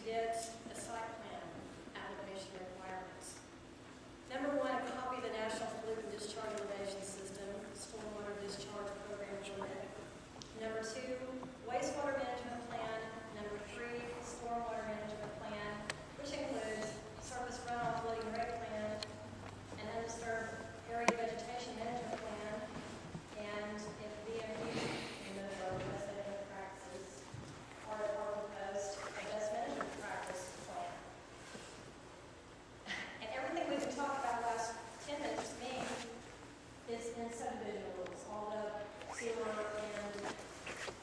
get a site plan application requirements. Number one, a copy of the National Pollutant Discharge Elimination System, Stormwater Discharge Program permit. Number two, wastewater management plan. Number three, stormwater management plan, which includes surface runoff flooding rate plan, an undisturbed area vegetation management plan, and if BMU and those are best management practices are proposed, a best management practice plan. And everything we've been talking about the last 10 minutes to me is in subdivision rules, all the sewer and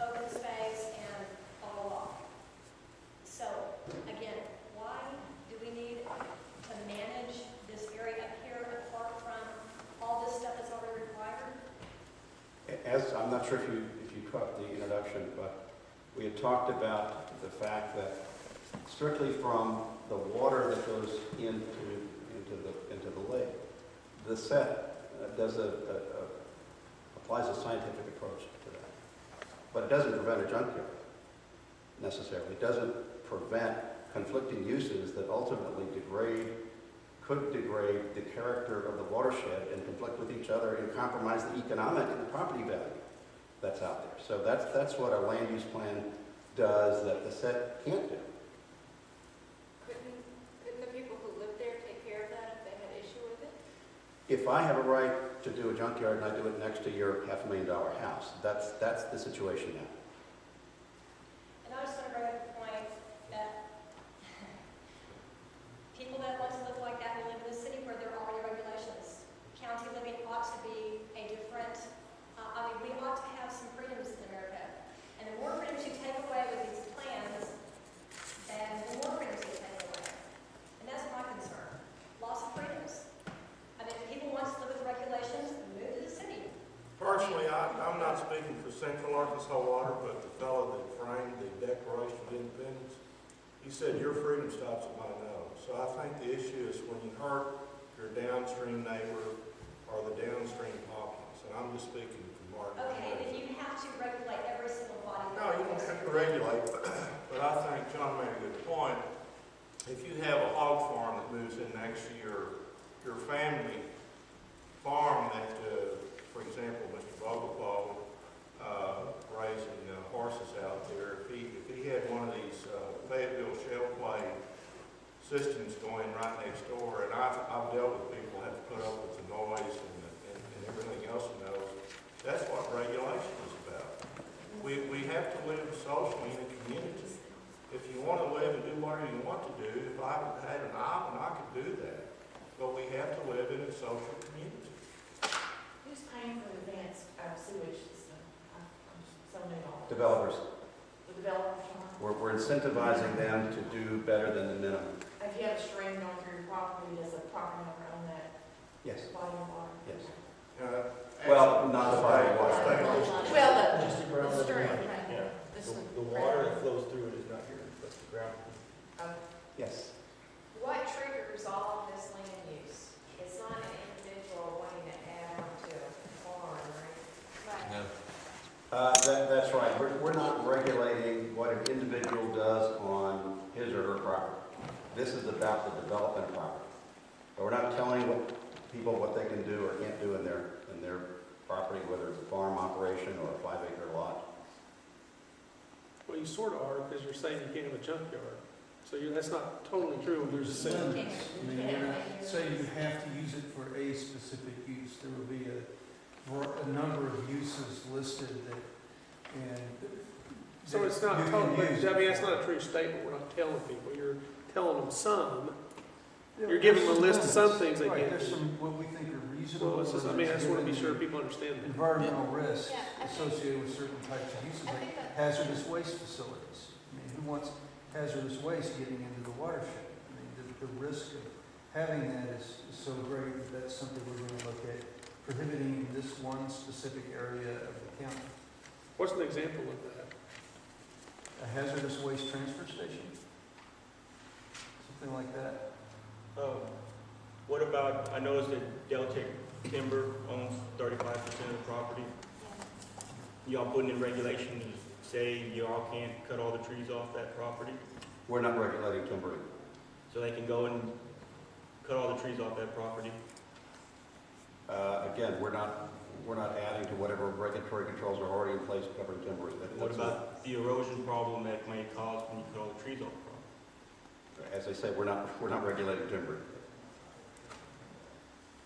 open space and blah, blah, blah. So, again, why do we need to manage this area up here apart from all this stuff that's already required? As I'm not sure if you caught the introduction, but we had talked about the fact that strictly from the water that goes into the lake, the set applies a scientific approach to that. But it doesn't prevent a junkyard necessarily. It doesn't prevent conflicting uses that ultimately could degrade the character of the watershed and conflict with each other and compromise the economic and the property value that's out there. So that's what a land use plan does that the set can't do. Couldn't the people who live there take care of that if they had issue with it? If I have a right to do a junkyard and I do it next to your $500,000 house, that's the situation now. And I just want to bring up the point that people that want to live like that will live in a city where there are already regulations. County living ought to be a different, we ought to have some freedoms in America. And the more freedoms you take away with these plans, then the more freedoms you take away. And that's my concern. Loss of freedoms. I mean, if people want to live with regulations, move to the city. Personally, I'm not speaking for Central Arkansas Water, but the fellow that framed the Declaration of Independence, he said your freedom stops at my nose. So I think the issue is when you hurt your downstream neighbor or the downstream populace, and I'm just speaking from Martin. Okay, then you have to regulate every single body. No, you don't have to regulate, but I think John made a good point. If you have a hog farm that moves in next to your family farm that, for example, Mr. Vogelbaugh raising horses out there, if he had one of these Fayetteville shell play systems going right next door, and I've dealt with people who have to put up with the noise and everything else in those, that's what regulation is about. We have to live socially in a community. If you want to live and do whatever you want to do, if I had an island, I could do that. But we have to live in a social community. Who's paying for the advanced sewage system? I'm so new on it. Developers. The developers are? We're incentivizing them to do better than the minimum. If you have a stream going through your property, does the property owner own that Yes. body of water? Yes. Well, not the body of water. Well, Just the ground. the stream. Yeah. This The water that flows through it is not here, but the ground. Yes. What triggers all of this land use? It's not an individual wanting to add on to a farm, right? No. That's right. We're not regulating what an individual does on his or her property. This is about the development property. But we're not telling people what they can do or can't do in their property, whether it's a farm operation or a 5-acre lot. Well, you sort of are, because you're saying you can't have a junkyard. So that's not totally true. There's limits. I mean, you're not saying you have to use it for a specific use. There will be a number of uses listed that, and So it's not you totally, can use I mean, it that's for. not a true statement. We're not telling people. You're telling them some. Yeah, You're giving them a there's list of some some things they limits. can't Right, there's do. some, what we think are reasonable. Well, it's just, I mean, I just want to be sure people understand that. Environmental risks Yeah, I think- associated with certain types of uses, I like think that- hazardous waste facilities. I mean, who wants hazardous waste getting into the watershed? I mean, the risk of having that is so great that that's something we're going to look at prohibiting in this one specific area of the county. What's an example of that? A hazardous waste transfer station? Something like that. What about, I noticed that Deltec Timber owns 35% of the property. Y'all putting in regulations, say y'all can't cut all the trees off that property? We're not regulating timbering. So they can go and cut all the trees off that property? Again, we're not adding to whatever regulatory controls are already in place covering timbering. What about the erosion problem that might cause when you cut all the trees off the property? As I say, we're not regulating timbering.